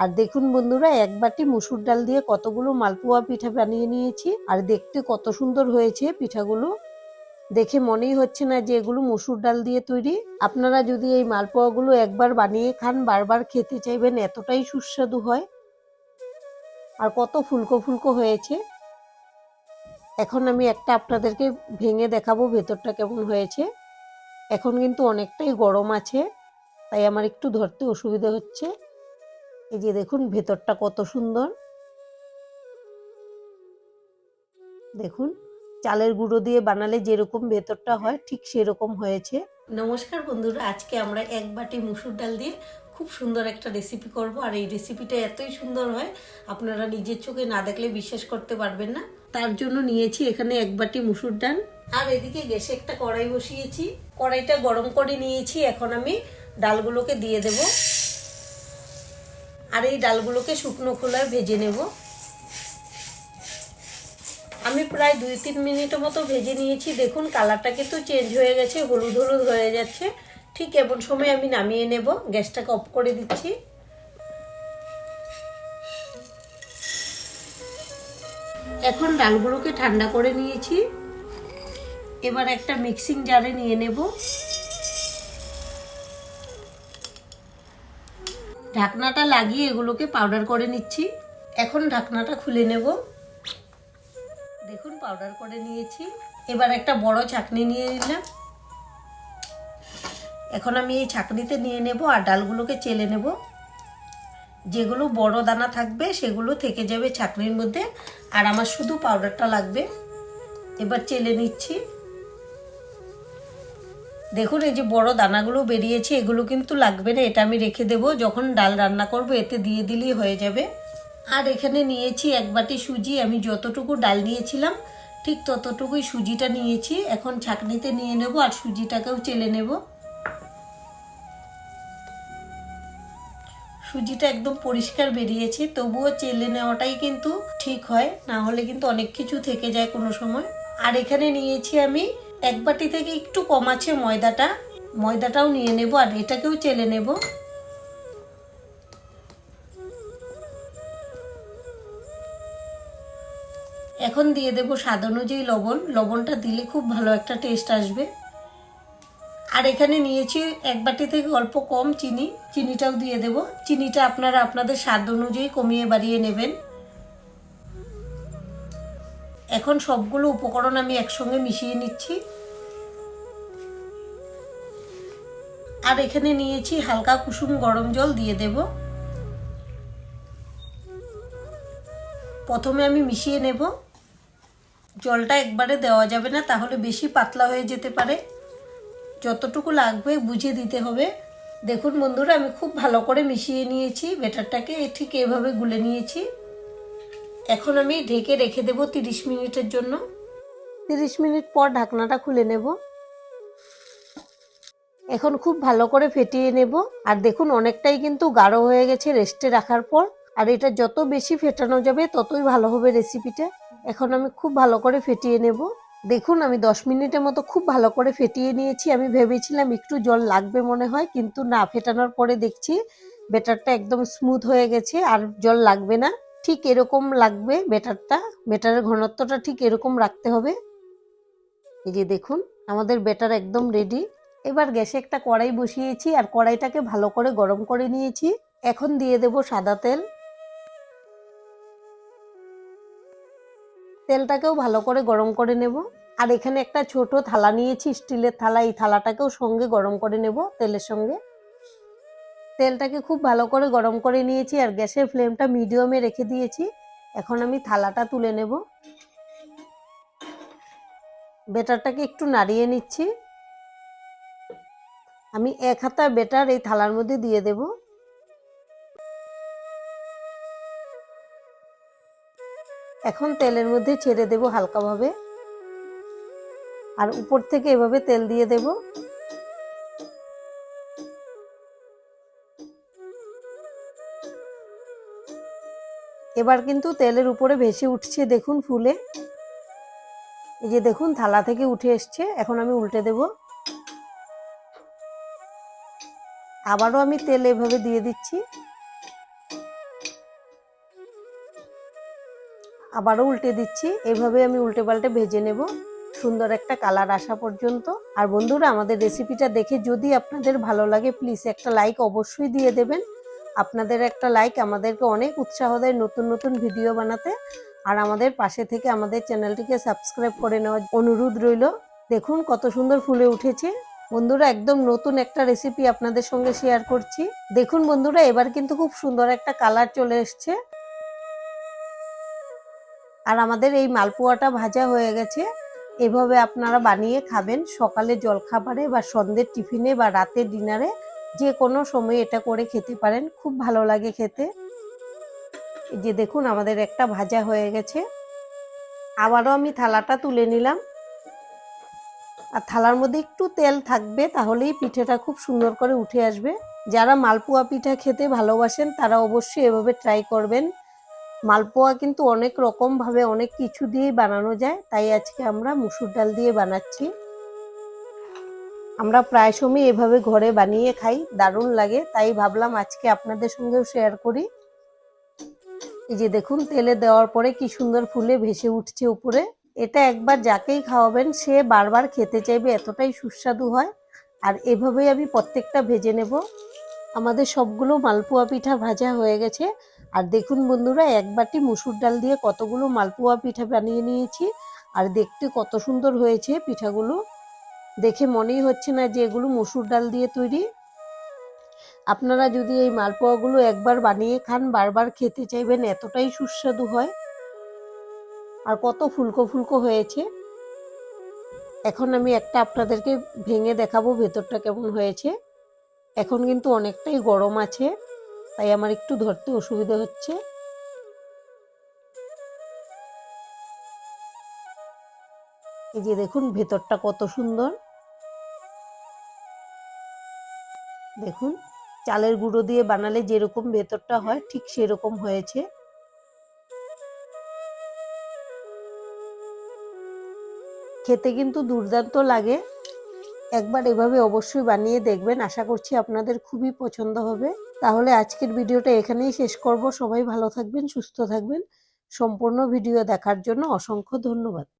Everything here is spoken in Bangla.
আর দেখুন বন্ধুরা, এক বাটি মুসুর ডাল দিয়ে কতগুলো মালপোয়া পিঠা বানিয়ে নিয়েছি। আর দেখতে কত সুন্দর হয়েছে পিঠাগুলো, দেখে মনেই হচ্ছে না যে এগুলো মুসুর ডাল দিয়ে তৈরি। আপনারা যদি এই মালপোয়াগুলো একবার বানিয়ে খান, বারবার খেতে চাইবেন, এতটাই সুস্বাদু হয়। আর কত ফুলকো ফুলকো হয়েছে। এখন আমি একটা আপনাদেরকে ভেঙে দেখাবো ভেতরটা কেমন হয়েছে। এখন কিন্তু অনেকটাই গরম আছে, তাই আমার একটু ধরতে অসুবিধা হচ্ছে। এই যে দেখুন ভেতরটা কত সুন্দর। দেখুন, চালের গুঁড়ো দিয়ে বানালে যেরকম ভেতরটা হয় ঠিক সেরকম হয়েছে। নমস্কার বন্ধুরা, আজকে আমরা এক বাটি মুসুর ডাল দিয়ে খুব সুন্দর একটা রেসিপি করব। আর এই রেসিপিটা এতই সুন্দর হয়, আপনারা নিজের চোখে না দেখলে বিশ্বাস করতে পারবেন না। তার জন্য নিয়েছি এখানে এক বাটি মুসুর ডাল। আর এদিকে গ্যাসে একটা কড়াই বসিয়েছি, কড়াইটা গরম করে নিয়েছি। এখন আমি ডালগুলোকে দিয়ে দেব। আর এই ডালগুলোকে শুকনো খোলায় ভেজে নেব। আমি প্রায় 2-3 মিনিটের মতো ভেজে নিয়েছি। দেখুন কালারটা কিন্তু চেঞ্জ হয়ে গেছে, হলুদ হলুদ হয়ে যাচ্ছে। ঠিক এমন সময় আমি নামিয়ে নেব, গ্যাসটাকে অফ করে দিচ্ছি। এখন ডালগুলোকে ঠান্ডা করে নিয়েছি। এবার একটা মিক্সিং জারে নিয়ে নেব। ঢাকনাটা লাগিয়ে এগুলোকে পাউডার করে নিচ্ছি। এখন ঢাকনাটা খুলে নেব। দেখুন পাউডার করে নিয়েছি। এবার একটা বড় ছাঁকনি নিয়ে নিলাম। এখন আমি এই ছাঁকনিতে নিয়ে নেব আর ডালগুলোকে চেলে নেব। যেগুলো বড় দানা থাকবে সেগুলো থেকে যাবে ছাঁকনির মধ্যে, আর আমার শুধু পাউডারটা লাগবে। এবার চেলে নিচ্ছি। দেখুন এই যে বড় দানাগুলো বেরিয়েছে, এগুলো কিন্তু লাগবে না, এটা আমি রেখে দেব, যখন ডাল রান্না করব এতে দিয়ে দিলেই হয়ে যাবে। আর এখানে নিয়েছি এক বাটি সুজি। আমি যতটুকু ডাল নিয়েছিলাম ঠিক ততটুকুই সুজিটা নিয়েছি। এখন ছাঁকনিতে নিয়ে নেব আর সুজিটাকেও চেলে নেব। সুজিটা একদম পরিষ্কার বেরিয়েছে, তবুও চেলে নেওয়াটাই কিন্তু ঠিক হয়, না হলে কিন্তু অনেক কিছু থেকে যায় কোনো সময়। আর এখানে নিয়েছি আমি এক বাটি থেকে একটু কম আছে ময়দাটাও নিয়ে নেব আর এটাকেও চেলে নেব। এখন দিয়ে দেব স্বাদ অনুযায়ী লবণ। লবণটা দিলে খুব ভালো একটা টেস্ট আসবে। আর এখানে নিয়েছি এক বাটি থেকে অল্প কম চিনি, চিনিটাও দিয়ে দেব। চিনিটা আপনারা আপনাদের স্বাদ অনুযায়ী কমিয়ে বাড়িয়ে নেবেন। এখন সবগুলো উপকরণ আমি একসঙ্গে মিশিয়ে নিচ্ছি। আর এখানে নিয়েছি হালকা কুসুম গরম জল দিয়ে দেব। প্রথমে আমি মিশিয়ে নেব। জলটা একবারে দেওয়া যাবে না, তাহলে বেশি পাতলা হয়ে যেতে পারে। যতটুকু লাগবে বুঝে দিতে হবে। দেখুন বন্ধুরা, আমি খুব ভালো করে মিশিয়ে নিয়েছি ব্যাটারটাকে, ঠিক এভাবে গুলে নিয়েছি। এখন আমি ঢেকে রেখে দেব 30 মিনিটের জন্য। 30 মিনিট পর ঢাকনাটা খুলে নেব। এখন খুব ভালো করে ফেটিয়ে নেব। আর দেখুন অনেকটাই কিন্তু গাঢ় হয়ে গেছে রেস্টে রাখার পর। আর এটা যত বেশি ফেটানো যাবে ততই ভালো হবে রেসিপিটা। এখন আমি খুব ভালো করে ফেটিয়ে নেব। দেখুন আমি 10 মিনিটের মতো খুব ভালো করে ফেটিয়ে নিয়েছি। আমি ভেবেছিলাম একটু জল লাগবে মনে হয়, কিন্তু না, ফেটানোর পরে দেখছি ব্যাটারটা একদম স্মুথ হয়ে গেছে, আর জল লাগবে না। ঠিক এরকম লাগবে ব্যাটারের ঘনত্বটা ঠিক এরকম রাখতে হবে। এই যে দেখুন আমাদের ব্যাটার একদম রেডি। এবার গ্যাসে একটা কড়াই বসিয়েছি আর কড়াইটাকে ভালো করে গরম করে নিয়েছি। এখন দিয়ে দেব সাদা তেল। তেলটাকেও ভালো করে গরম করে নেব। আর এখানে একটা ছোট থালা নিয়েছি, স্টিলের থালা। এই থালাটাকেও সঙ্গে গরম করে নেব তেলের সঙ্গে। তেলটাকে খুব ভালো করে গরম করে নিয়েছি আর গ্যাসের ফ্লেমটা মিডিয়ামে রেখে দিয়েছি। এখন আমি থালাটা তুলে নেব। ব্যাটারটাকে একটু নাড়িয়ে নিচ্ছি। আমি 1 হাতা ব্যাটার এই থালার মধ্যে দিয়ে দেব। এখন তেলের মধ্যে ছেড়ে দেব হালকাভাবে, আর উপর থেকে এভাবে তেল দিয়ে দেব। এবার কিন্তু তেলের উপরে ভেসে উঠছে, দেখুন ফুলে। এই যে দেখুন থালা থেকে উঠে এসছে। এখন আমি উল্টে দেব। আবারও আমি তেল এভাবে দিয়ে দিচ্ছি। আবারও উল্টে দিচ্ছি। এভাবে আমি উল্টে পাল্টে ভেজে নেব সুন্দর একটা কালার আসা পর্যন্ত। আর বন্ধুরা, আমাদের রেসিপিটা দেখে যদি আপনাদের ভালো লাগে প্লিজ একটা লাইক অবশ্যই দিয়ে দেবেন। আপনাদের একটা লাইক আমাদেরকে অনেক উৎসাহ দেয় নতুন নতুন ভিডিও বানাতে। আর আমাদের পাশে থেকে আমাদের চ্যানেলটিকে সাবস্ক্রাইব করে নেওয়ার অনুরোধ রইল। দেখুন কত সুন্দর ফুলে উঠেছে। বন্ধুরা, একদম নতুন একটা রেসিপি আপনাদের সঙ্গে শেয়ার করছি। দেখুন বন্ধুরা, এবার কিন্তু খুব সুন্দর একটা কালার চলে এসছে। আর আমাদের এই মালপোয়াটা ভাজা হয়ে গেছে। এভাবে আপনারা বানিয়ে খাবেন সকালে জলখাবারে বা সন্ধ্যের টিফিনে বা রাতের ডিনারে, যে কোনো সময় এটা করে খেতে পারেন, খুব ভালো লাগে খেতে। এই যে দেখুন আমাদের একটা ভাজা হয়ে গেছে। আবারও আমি থালাটা তুলে নিলাম। আর থালার মধ্যে একটু তেল থাকবে, তাহলেই পিঠেটা খুব সুন্দর করে উঠে আসবে। যারা মালপোয়া পিঠা খেতে ভালোবাসেন তারা অবশ্যই এভাবে ট্রাই করবেন। মালপোয়া কিন্তু অনেক রকম ভাবে অনেক কিছু দিয়েই বানানো যায়, তাই আজকে আমরা মুসুর ডাল দিয়ে বানাচ্ছি। আমরা প্রায় সময় এভাবে ঘরে বানিয়ে খাই, দারুণ লাগে, তাই ভাবলাম আজকে আপনাদের সঙ্গেও শেয়ার করি। এই যে দেখুন তেলে দেওয়ার পরে কি সুন্দর ফুলে ভেসে উঠছে উপরে। এটা একবার যাকেই খাওয়াবেন সে বারবার খেতে চাইবে, এতটাই সুস্বাদু হয়। আর এভাবেই আমি প্রত্যেকটা ভেজে নেব। আমাদের সবগুলো মালপোয়া পিঠা ভাজা হয়ে গেছে। আর দেখুন বন্ধুরা, এক বাটি মুসুর ডাল দিয়ে কতগুলো মালপোয়া পিঠা বানিয়ে নিয়েছি। আর দেখতে কত সুন্দর হয়েছে পিঠাগুলো, দেখে মনেই হচ্ছে না যে এগুলো মুসুর ডাল দিয়ে তৈরি। আপনারা যদি এই মালপোয়াগুলো একবার বানিয়ে খান বারবার খেতে চাইবেন, এতটাই সুস্বাদু হয়। আর কত ফুলকো ফুলকো হয়েছে। এখন আমি একটা আপনাদেরকে ভেঙে দেখাবো ভেতরটা কেমন হয়েছে। এখন কিন্তু অনেকটাই গরম আছে, তাই আমার একটু ধরতে অসুবিধা হচ্ছে। এই যে দেখুন ভেতরটা কত সুন্দর। দেখুন চালের গুঁড়ো দিয়ে বানালে যেরকম ভেতরটা হয় ঠিক সেরকম হয়েছে। খেতে কিন্তু দুর্দান্ত লাগে। একবার এভাবে অবশ্যই বানিয়ে দেখবেন, আশা করছি আপনাদের খুবই পছন্দ হবে। তাহলে আজকের ভিডিওটা এখানেই শেষ করব। সবাই ভালো থাকবেন, সুস্থ থাকবেন। সম্পূর্ণ ভিডিও দেখার জন্য অসংখ্য ধন্যবাদ।